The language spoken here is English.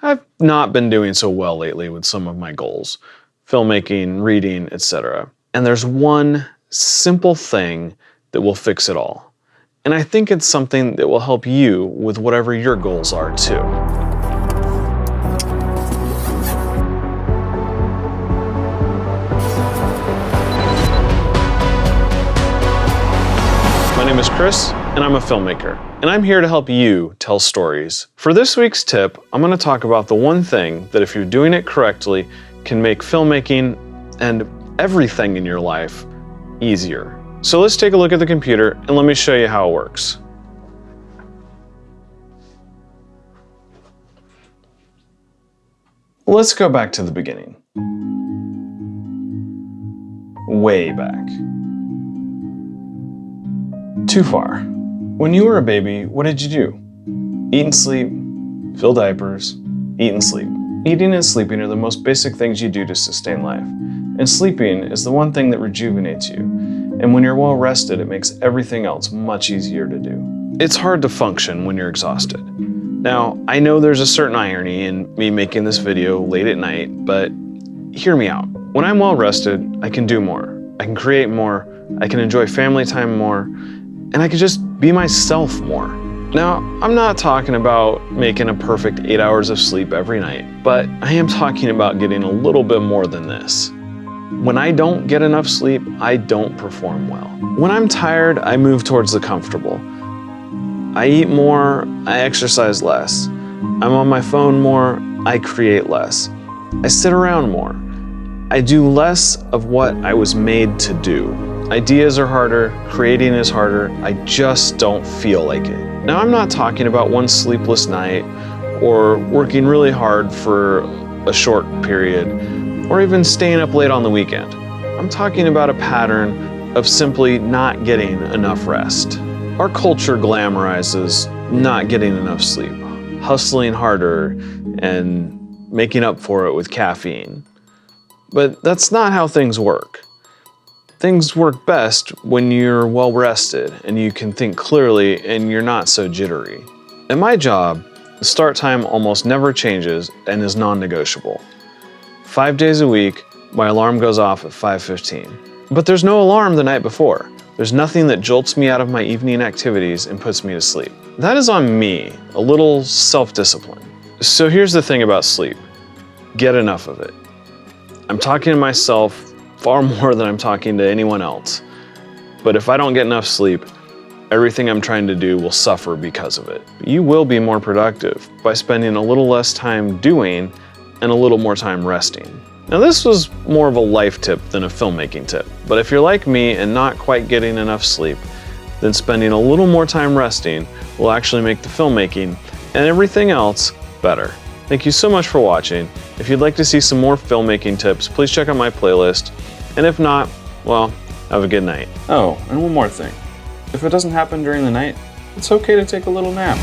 I've not been doing so well lately with some of my goals, filmmaking, reading, etc. And there's one simple thing that will fix it all. And I think it's something that will help you with whatever your goals are too. My name is Chris, and I'm a filmmaker, and I'm here to help you tell stories. For this week's tip, I'm going to talk about the one thing that if you're doing it correctly can make filmmaking and everything in your life easier. So let's take a look at the computer and let me show you how it works. Let's go back to the beginning. Way back. Too far. When you were a baby, what did you do? Eat and sleep, fill diapers, eat and sleep. Eating and sleeping are the most basic things you do to sustain life. And sleeping is the one thing that rejuvenates you. And when you're well rested, it makes everything else much easier to do. It's hard to function when you're exhausted. Now, I know there's a certain irony in me making this video late at night, but hear me out. When I'm well rested, I can do more. I can create more, I can enjoy family time more, and I can just be myself more. Now, I'm not talking about making a perfect 8 hours of sleep every night, but I am talking about getting a little bit more than this. When I don't get enough sleep, I don't perform well. When I'm tired, I move towards the comfortable. I eat more, I exercise less. I'm on my phone more, I create less. I sit around more. I do less of what I was made to do. Ideas are harder, creating is harder, I just don't feel like it. Now, I'm not talking about one sleepless night or working really hard for a short period or even staying up late on the weekend. I'm talking about a pattern of simply not getting enough rest. Our culture glamorizes not getting enough sleep, hustling harder and making up for it with caffeine. But that's not how things work. Things work best when you're well rested and you can think clearly and you're not so jittery. At my job, the start time almost never changes and is non-negotiable. 5 days a week, my alarm goes off at 5:15. But there's no alarm the night before. There's nothing that jolts me out of my evening activities and puts me to sleep. That is on me, a little self-discipline. So here's the thing about sleep. Get enough of it. I'm talking to myself far more than I'm talking to anyone else. But if I don't get enough sleep, everything I'm trying to do will suffer because of it. You will be more productive by spending a little less time doing and a little more time resting. Now, this was more of a life tip than a filmmaking tip, but if you're like me and not quite getting enough sleep, then spending a little more time resting will actually make the filmmaking and everything else better. Thank you so much for watching. If you'd like to see some more filmmaking tips, please check out my playlist. And if not, well, have a good night. Oh, and one more thing. If it doesn't happen during the night, it's okay to take a little nap.